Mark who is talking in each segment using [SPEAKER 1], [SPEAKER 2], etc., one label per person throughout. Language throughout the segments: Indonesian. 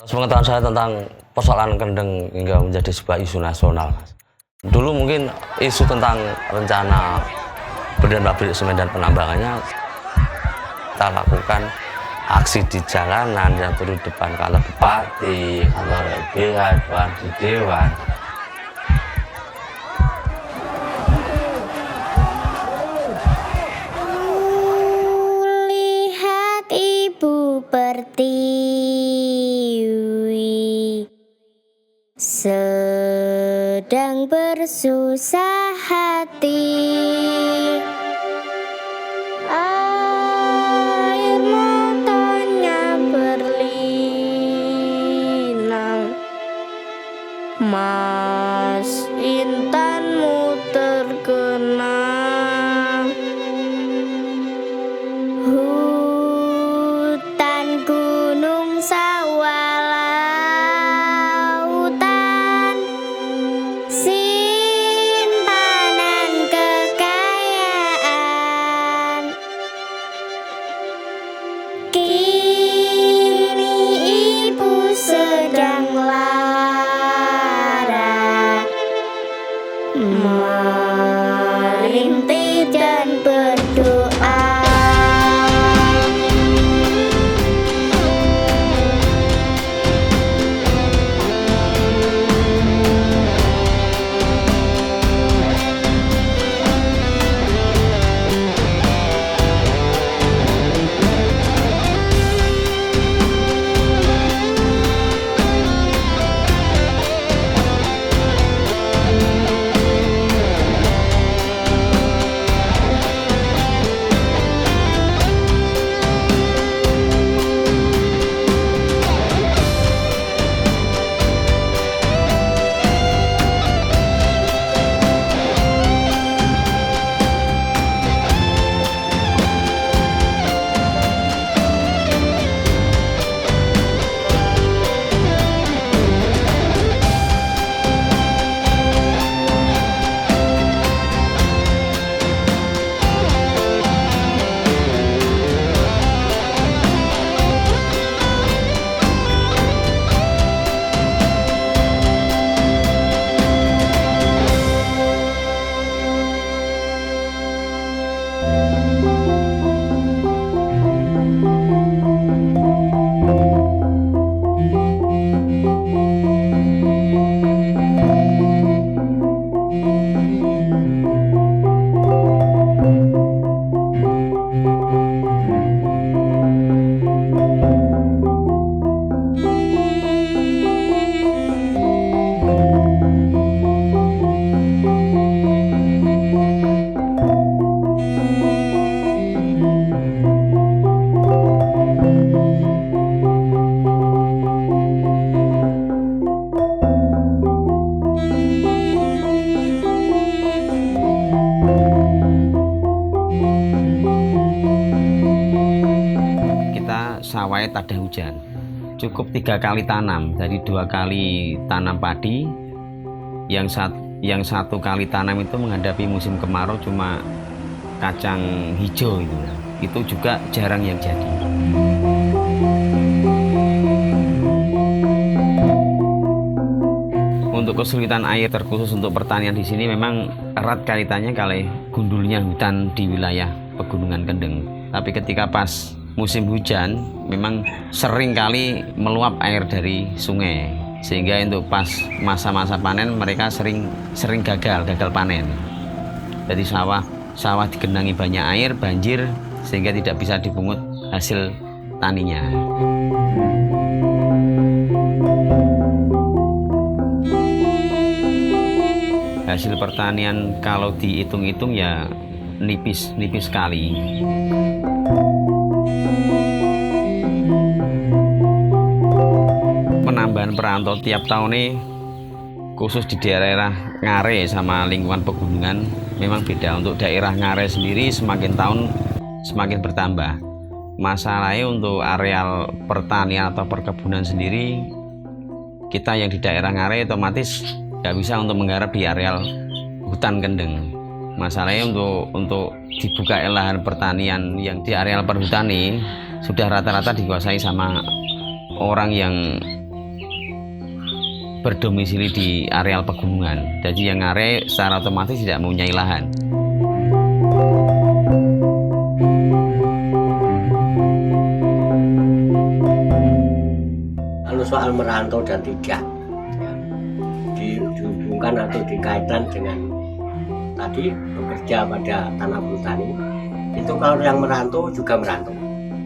[SPEAKER 1] Pengetahuan saya tentang persoalan kendeng hingga menjadi sebuah isu nasional. Dulu mungkin isu tentang rencana pendirian pabrik semen dan penambangannya kita lakukan aksi di jalanan yang turun depan kantor bupati, kantor LBH, di dewan.
[SPEAKER 2] Lihat Ibu Pertiwi sedang bersusah hati. Air matanya berlinang, Mas Intanmu terkenang. Hutan, gunung, sawah, lautan, simpanan kekayaan. Kini Ibu sedang lara, merintih dan berdoa.
[SPEAKER 3] Sawahnya tak ada hujan, cukup 3 kali tanam, dari 2 kali tanam padi, yang satu kali tanam itu menghadapi musim kemarau cuma kacang hijau itu juga jarang yang jadi. Untuk kesulitan air terkhusus untuk pertanian di sini memang erat kaitannya kali gundulnya hutan di wilayah Pegunungan Kendeng. Tapi ketika pas musim hujan memang sering kali meluap air dari sungai, sehingga untuk pas masa-masa panen mereka sering gagal panen. Jadi sawah digenangi banyak air, banjir, sehingga tidak bisa dipungut hasil taninya. Hasil pertanian kalau dihitung-hitung ya nipis sekali. Penambahan perantau tiap tahun ini khusus di daerah Ngare sama lingkungan pegunungan memang beda. Untuk daerah Ngare sendiri semakin tahun semakin bertambah. Masalahnya untuk areal pertanian atau perkebunan sendiri, kita yang di daerah Ngare otomatis nggak bisa untuk menggarap di areal hutan kendeng. Masalahnya untuk dibuka lahan pertanian yang di areal perhutani sudah rata-rata dikuasai sama orang yang berdomisili di areal pegunungan. Jadi yang ngare secara otomatis tidak mempunyai lahan.
[SPEAKER 4] Kalau soal merantau dan tidak ya, dihubungkan atau dikaitkan dengan tadi bekerja pada tanah bertani, itu kalau yang merantau juga merantau.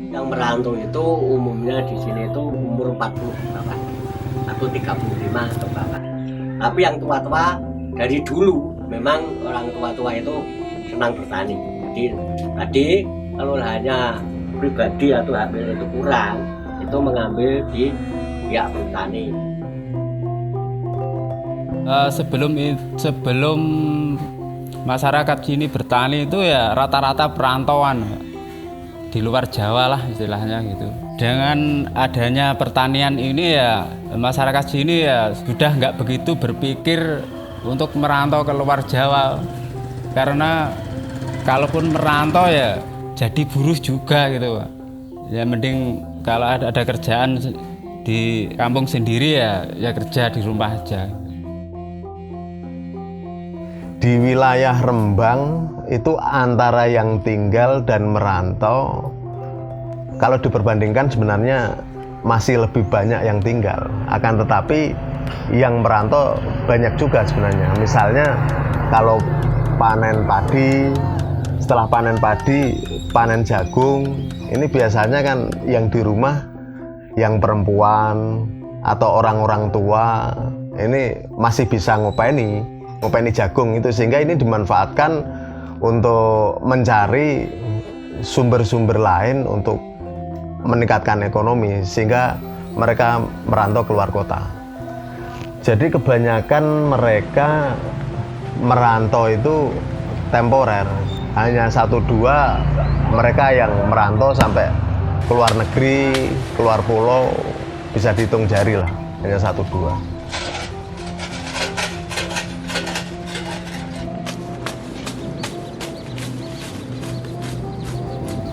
[SPEAKER 4] Yang merantau itu umumnya di sini itu umur 40 bahkan atau 35 ke bawah. Tapi yang tua-tua dari dulu memang orang tua-tua itu senang bertani. Jadi tadi kalau lahannya pribadi atau hak milik itu kurang, itu mengambil di pihak bertani.
[SPEAKER 5] Sebelum masyarakat sini bertani itu ya rata-rata perantauan di luar Jawa lah istilahnya gitu. Dengan adanya pertanian ini ya masyarakat sini ya sudah nggak begitu berpikir untuk merantau ke luar Jawa, karena kalaupun merantau ya jadi buruh juga gitu Pak. Ya mending kalau ada kerjaan di kampung sendiri ya kerja di rumah aja.
[SPEAKER 6] Di wilayah Rembang itu antara yang tinggal dan merantau, kalau diperbandingkan sebenarnya masih lebih banyak yang tinggal. Akan tetapi yang merantau banyak juga sebenarnya. Misalnya kalau panen padi, setelah panen padi, panen jagung, ini biasanya kan yang di rumah, yang perempuan atau orang-orang tua ini masih bisa ngopeni jagung itu, sehingga ini dimanfaatkan untuk mencari sumber-sumber lain untuk meningkatkan ekonomi, sehingga mereka merantau keluar kota. Jadi kebanyakan mereka merantau itu temporer, hanya 1-2 mereka yang merantau sampai keluar negeri, keluar pulau, bisa dihitung jari lah, hanya 1-2.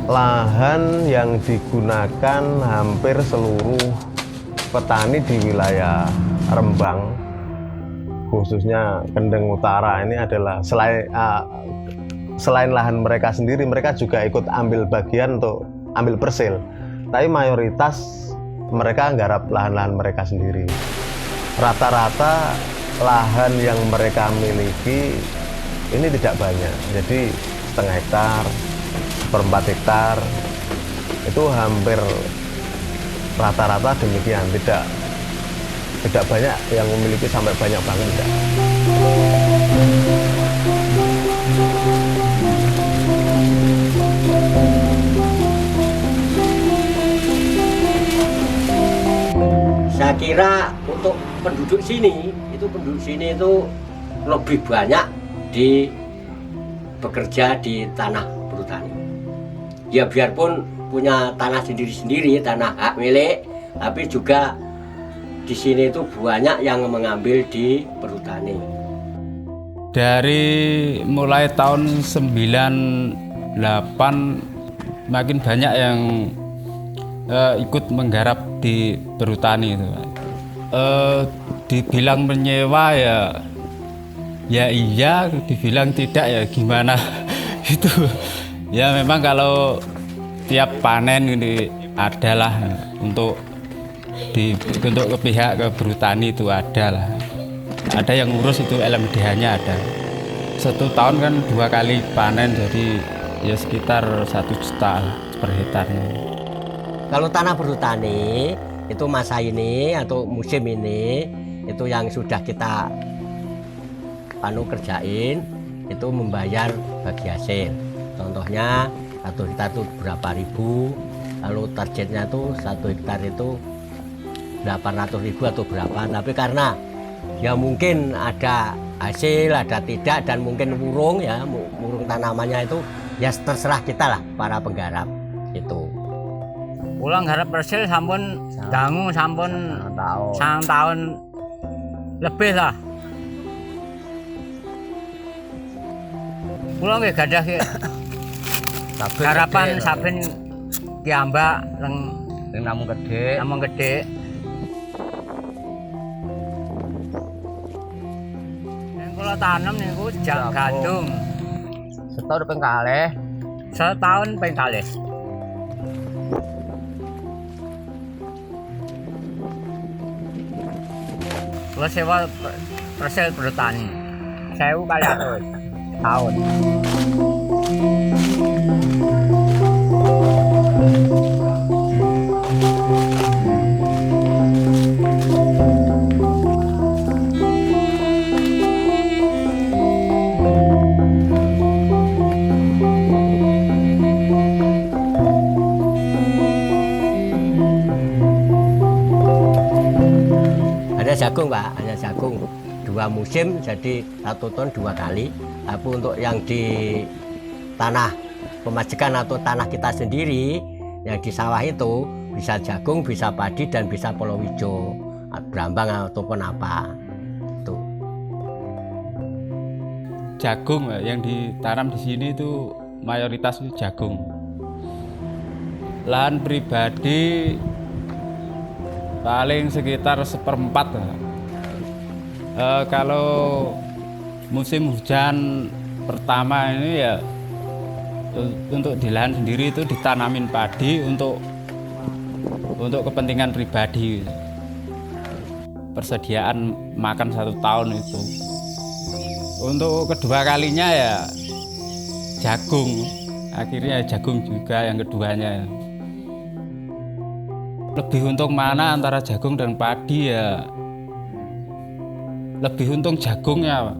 [SPEAKER 6] Lahan yang digunakan hampir seluruh petani di wilayah Rembang, khususnya Kendeng Utara, ini adalah selain lahan mereka sendiri, mereka juga ikut ambil bagian untuk ambil persil. Tapi mayoritas mereka nggarap lahan-lahan mereka sendiri. Rata-rata lahan yang mereka miliki ini tidak banyak, jadi setengah hektar, 1/4 hektar, itu hampir rata-rata demikian. Tidak banyak yang memiliki sampai banyak banget, tidak.
[SPEAKER 4] Saya kira untuk penduduk sini itu lebih banyak bekerja di tanah bertani. Ya biarpun punya tanah sendiri-sendiri, tanah hak milik, tapi juga di sini itu banyak yang mengambil di perhutani.
[SPEAKER 5] Dari mulai tahun 98 makin banyak yang ikut menggarap di perhutani itu. Dibilang menyewa ya iya, dibilang tidak ya gimana itu. Ya memang kalau tiap panen ini adalah untuk ke pihak ke perhutani itu adalah. Ada yang ngurus itu LMDH-nya ada. 1 tahun kan 2 kali panen, jadi ya sekitar 1 juta per hektarnya.
[SPEAKER 4] Kalau tanah berhutani itu masa ini atau musim ini itu yang sudah kita kerjain itu membayar bagi hasil. Contohnya 1 hektar itu berapa ribu, lalu targetnya tuh 1 hektar itu 800.000 atau berapa. Tapi karena ya mungkin ada hasil, ada tidak, dan mungkin murung tanamannya itu ya terserah kita lah para penggarap itu.
[SPEAKER 7] Ulang garap persil sampun dangu sampun 1 tahun lebih lah. Ulang nggih gadah harapan saben kiambak namung gede. kula tanem niku gandum.
[SPEAKER 8] Setahun ping kalih.
[SPEAKER 7] Setahun ping kalih. Kula sewa persil bertani. 1.000 kali 100 tahun.
[SPEAKER 4] Ada jagung Pak, hanya jagung 2 musim jadi 1 ton 2 kali. Tapi untuk yang di tanah pemajikan atau tanah kita sendiri yang di sawah itu bisa jagung, bisa padi dan bisa palawija, brambang ataupun apa. Tuh.
[SPEAKER 5] Jagung yang ditanam di sini itu mayoritas itu jagung. Lahan pribadi paling sekitar 1/4. Kalau musim hujan pertama ini ya untuk di lahan sendiri itu ditanamin padi untuk kepentingan pribadi, persediaan makan 1 tahun itu. Untuk kedua kalinya ya jagung, akhirnya jagung juga yang keduanya. Lebih untung mana antara jagung dan padi ya? Lebih untung jagungnya, Pak.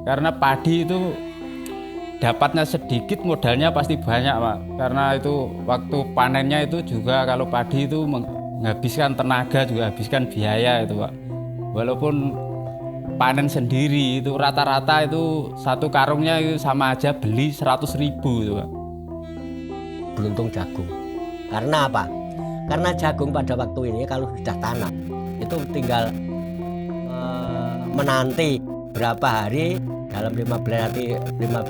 [SPEAKER 5] Karena padi itu dapatnya sedikit, modalnya pasti banyak, Pak. Karena itu waktu panennya itu juga kalau padi itu menghabiskan tenaga, juga habiskan biaya itu, Pak. Walaupun panen sendiri itu rata-rata itu 1 karungnya itu sama aja beli 100.000 itu, Pak.
[SPEAKER 4] Beruntung jagung. Karena apa? Karena jagung pada waktu ini kalau sudah tanam itu tinggal menanti berapa hari, dalam 15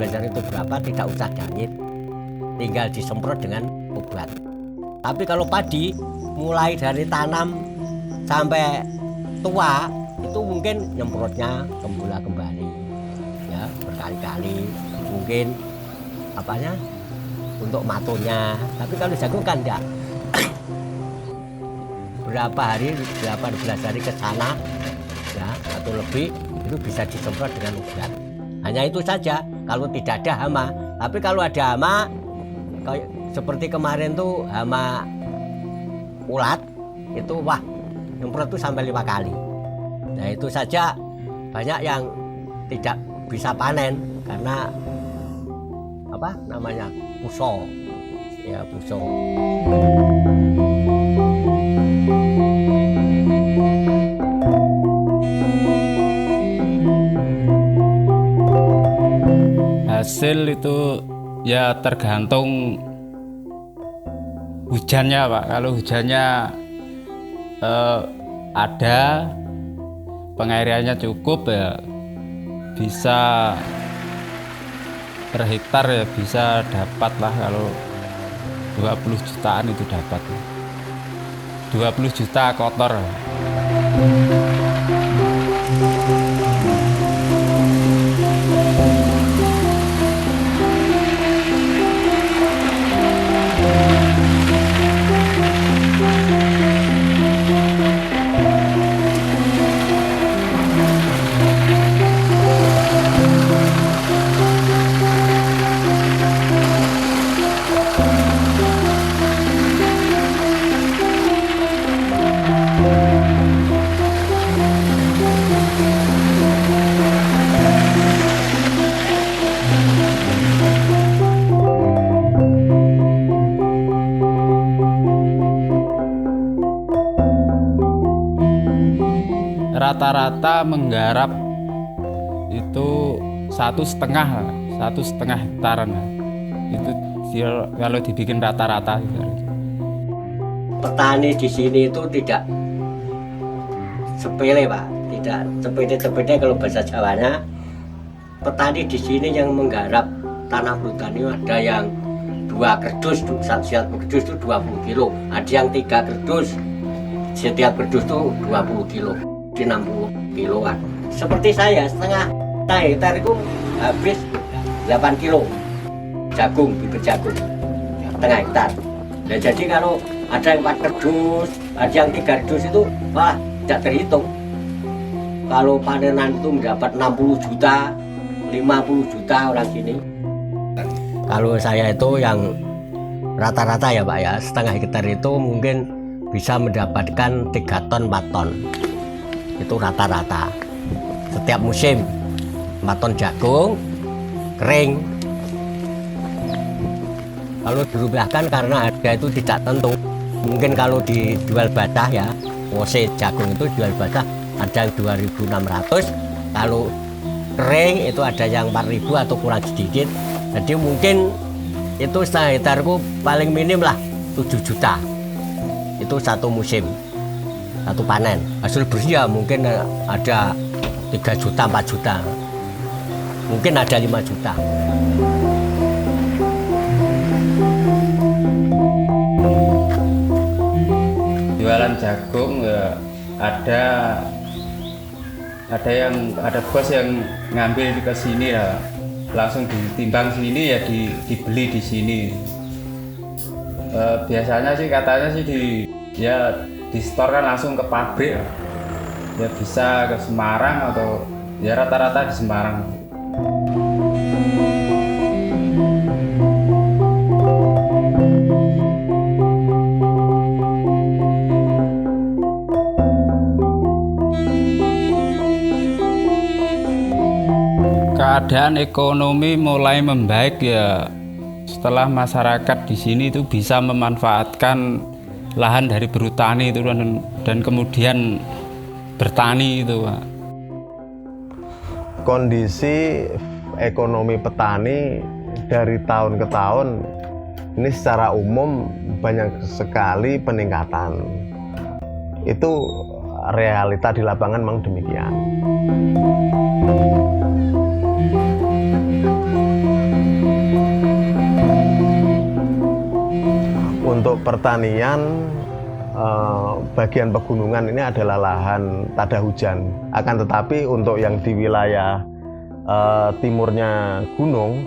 [SPEAKER 4] hari itu berapa, tidak usah jangit, tinggal disemprot dengan obat. Tapi kalau padi mulai dari tanam sampai tua itu mungkin nyemprotnya kembali ya, berkali-kali, mungkin apanya untuk matonya. Tapi kalau jagung kan enggak. Berapa hari, 18 hari ke sana ya, atau lebih itu bisa disemprot dengan obat. Hanya itu saja kalau tidak ada hama. Tapi kalau ada hama kayak seperti kemarin tuh hama ulat itu wah, nyemprot tuh sampai 5 kali. Nah itu saja banyak yang tidak bisa panen karena apa namanya puso ya, puso.
[SPEAKER 5] Hasil itu ya tergantung hujannya, Pak. Kalau hujannya ada, pengairannya cukup ya bisa per hektar ya bisa dapat lah, kalau 20 jutaan itu dapat 20 juta kotor. Rata-rata menggarap itu 1,5 hektaran itu kalau dibikin rata-rata.
[SPEAKER 4] Petani di sini itu tidak sepele Pak, tidak sepede-sepede kalau bahasa Jawanya. Petani di sini yang menggarap tanah bertani ada yang 2 kerdus, setiap kerdus itu 20 kilo, ada yang 3 kerdus, setiap kerdus itu 20 kilo, di 60 kiloan. Seperti saya setengah Nah, hektar itu habis 8 kilo jagung, bibit jagung setengah hektar. Nah, jadi kalau ada yang 4 kardus, ada yang 3 kardus itu wah tidak terhitung. Kalau panenan itu mendapat 60 juta, 50 juta orang sini. Kalau saya itu yang rata-rata ya Pak ya, setengah hektar itu mungkin bisa mendapatkan 3 ton 4 ton. Itu rata-rata. Setiap musim 4 ton jagung kering. Kalau dirupiahkan karena harga itu tidak tentu. Mungkin kalau dijual basah ya, wose jagung itu jual basah ada yang 2.600. Kalau kering itu ada yang 4.000 atau kurang sedikit. Jadi mungkin itu setengah hektarku paling minim lah 7 juta. Itu satu musim, satu panen. Hasil bersih ya mungkin ada 3 juta, 4 juta. Mungkin ada 5 juta.
[SPEAKER 5] Jualan jagung ya ada bos yang ngambil ke sini ya, langsung ditimbang sini ya dibeli di sini. Biasanya sih katanya sih di store kan langsung ke pabrik ya, bisa ke Semarang atau ya rata-rata di Semarang. Keadaan ekonomi mulai membaik ya setelah masyarakat di sini itu bisa memanfaatkan lahan dari berhutani itu dan kemudian bertani itu Pak.
[SPEAKER 6] Kondisi ekonomi petani dari tahun ke tahun ini secara umum banyak sekali peningkatan. Itu realita di lapangan memang demikian. Untuk pertanian, bagian pegunungan ini adalah lahan tada hujan. Akan tetapi untuk yang di wilayah timurnya gunung,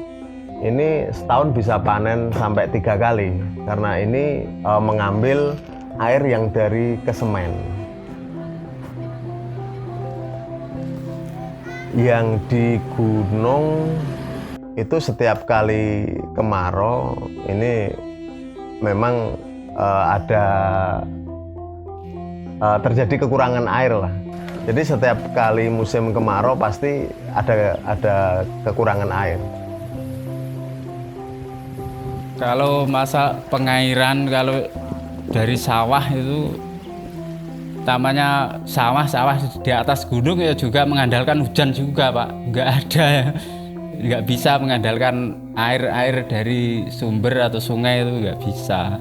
[SPEAKER 6] ini setahun bisa panen sampai 3 kali. Karena ini mengambil air yang dari kesemen. Yang di gunung itu setiap kali kemarau ini memang ada terjadi kekurangan air lah. Jadi setiap kali musim kemarau pasti ada kekurangan air.
[SPEAKER 5] Kalau masa pengairan, kalau dari sawah itu namanya sawah di atas gunung ya juga mengandalkan hujan juga Pak. Nggak ada ya, nggak bisa mengandalkan air dari sumber atau sungai, itu nggak bisa.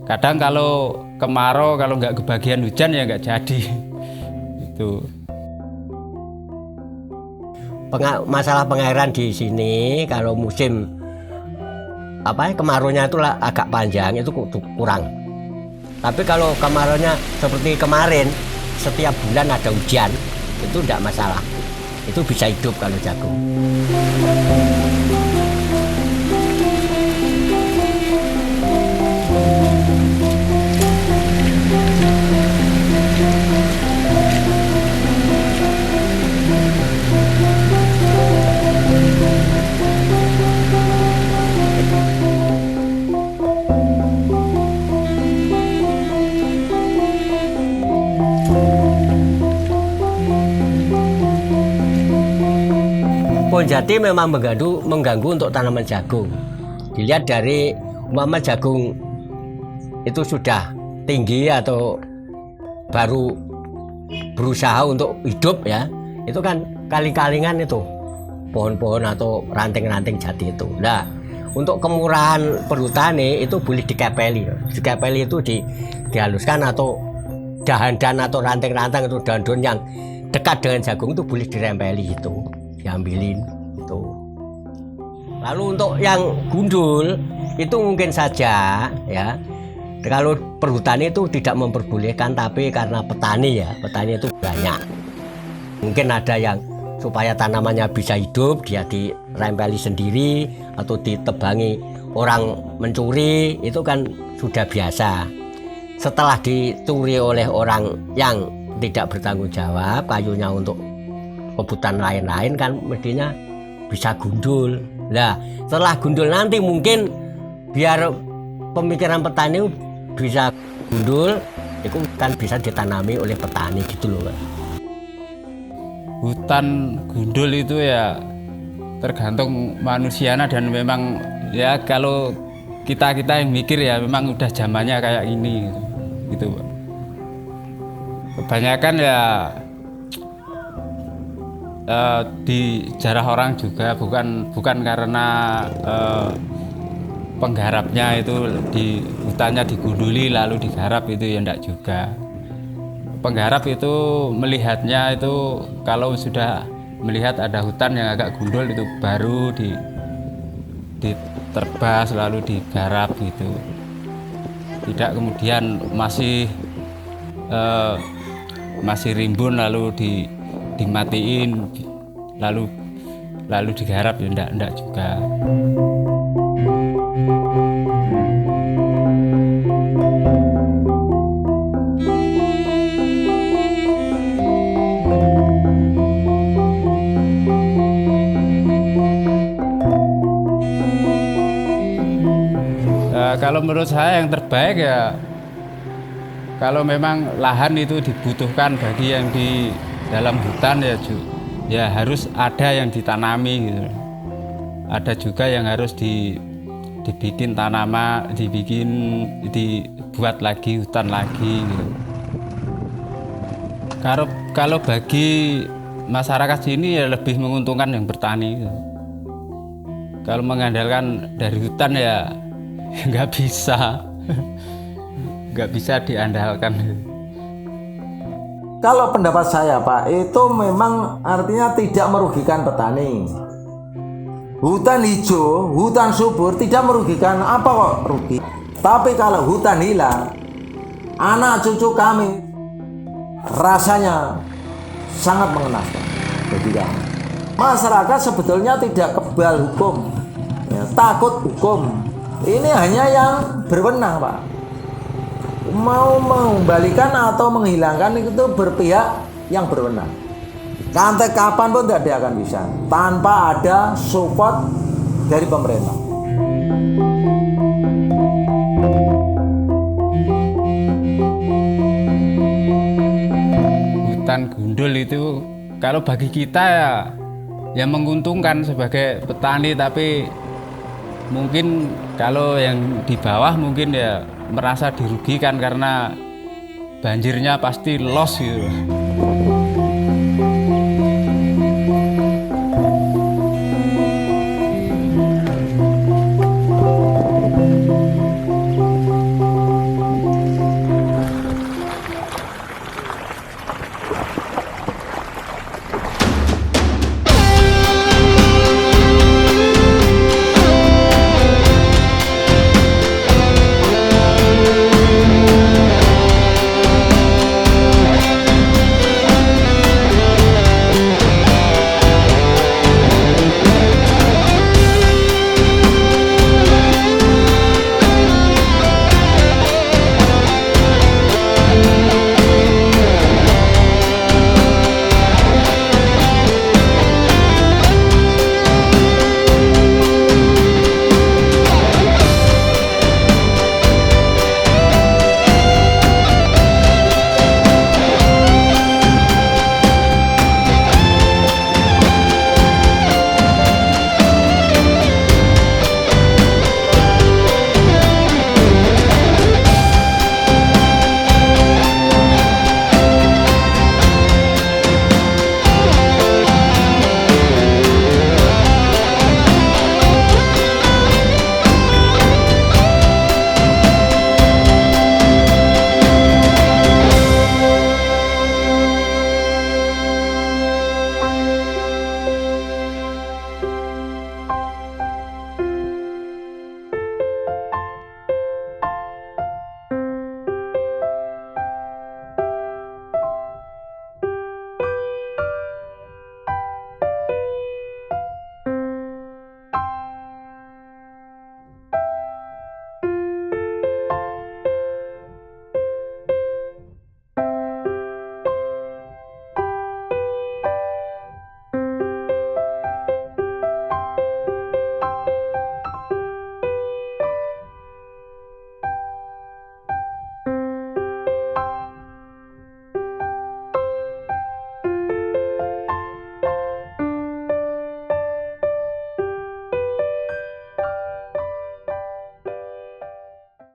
[SPEAKER 5] Kadang kalau kemarau, kalau nggak kebagian hujan ya nggak jadi. Itu.
[SPEAKER 4] Masalah pengairan di sini kalau musim kemaraunya itu agak panjang, itu kurang. Tapi kalau kemaraunya seperti kemarin, setiap bulan ada hujan, itu tidak masalah. Itu bisa hidup kalau jagung. Pohon jati memang mengganggu untuk tanaman jagung. Dilihat dari umpama jagung itu sudah tinggi atau baru berusaha untuk hidup ya, itu kan kaling-kalingan itu pohon-pohon atau ranting-ranting jati itu. Nah, untuk kemurahan perhutani itu boleh dikepeli. Dikepeli itu dihaluskan, atau dahan-dahan atau ranting-ranting atau daun-daun yang dekat dengan jagung itu boleh dirempeli, itu diambilin itu. Lalu untuk yang gundul itu mungkin saja ya, kalau perhutani itu tidak memperbolehkan, tapi karena petani itu banyak, mungkin ada yang supaya tanamannya bisa hidup, dia dirempeli sendiri atau ditebangi orang mencuri, itu kan sudah biasa. Setelah dicuri oleh orang yang tidak bertanggung jawab, kayunya untuk kebutuhan lain-lain kan mestinya bisa gundul. Nah, setelah gundul nanti mungkin biar pemikiran petani bisa gundul, itu kan bisa ditanami oleh petani gitu loh, Pak.
[SPEAKER 5] Hutan gundul itu ya tergantung manusianya, dan memang ya kalau kita yang mikir ya memang udah zamannya kayak ini gitu, Pak. Kebanyakan ya dijarah orang juga bukan karena penggarapnya itu di hutannya digunduli lalu digarap, itu ya enggak juga. Penggarap itu melihatnya itu kalau sudah melihat ada hutan yang agak gundul itu baru diterbas lalu digarap gitu. Tidak kemudian masih rimbun lalu dimatiin lalu digarap, ya enggak juga. Kalau menurut saya yang terbaik ya kalau memang lahan itu dibutuhkan bagi yang di dalam hutan ya harus ada yang ditanami gitu. Ada juga yang harus dibikin tanaman, dibuat lagi hutan lagi gitu. Kalau bagi masyarakat sini ya lebih menguntungkan yang bertani gitu. Kalau mengandalkan dari hutan ya nggak bisa diandalkan.
[SPEAKER 9] Kalau pendapat saya, Pak, itu memang artinya tidak merugikan petani. Hutan hijau, hutan subur tidak merugikan, apa kok rugi. Tapi kalau hutan hilang, anak cucu kami rasanya sangat mengenaskan. Jadi masyarakat sebetulnya tidak kebal hukum, ya, takut hukum. Ini hanya yang berwenang, Pak. Mau mengembalikan atau menghilangkan itu berpihak yang berwenang. Sampai kapan pun tidak akan bisa tanpa ada support dari pemerintah.
[SPEAKER 5] Hutan gundul itu kalau bagi kita ya menguntungkan sebagai petani, tapi mungkin kalau yang di bawah mungkin ya merasa dirugikan karena banjirnya pasti loss gitu.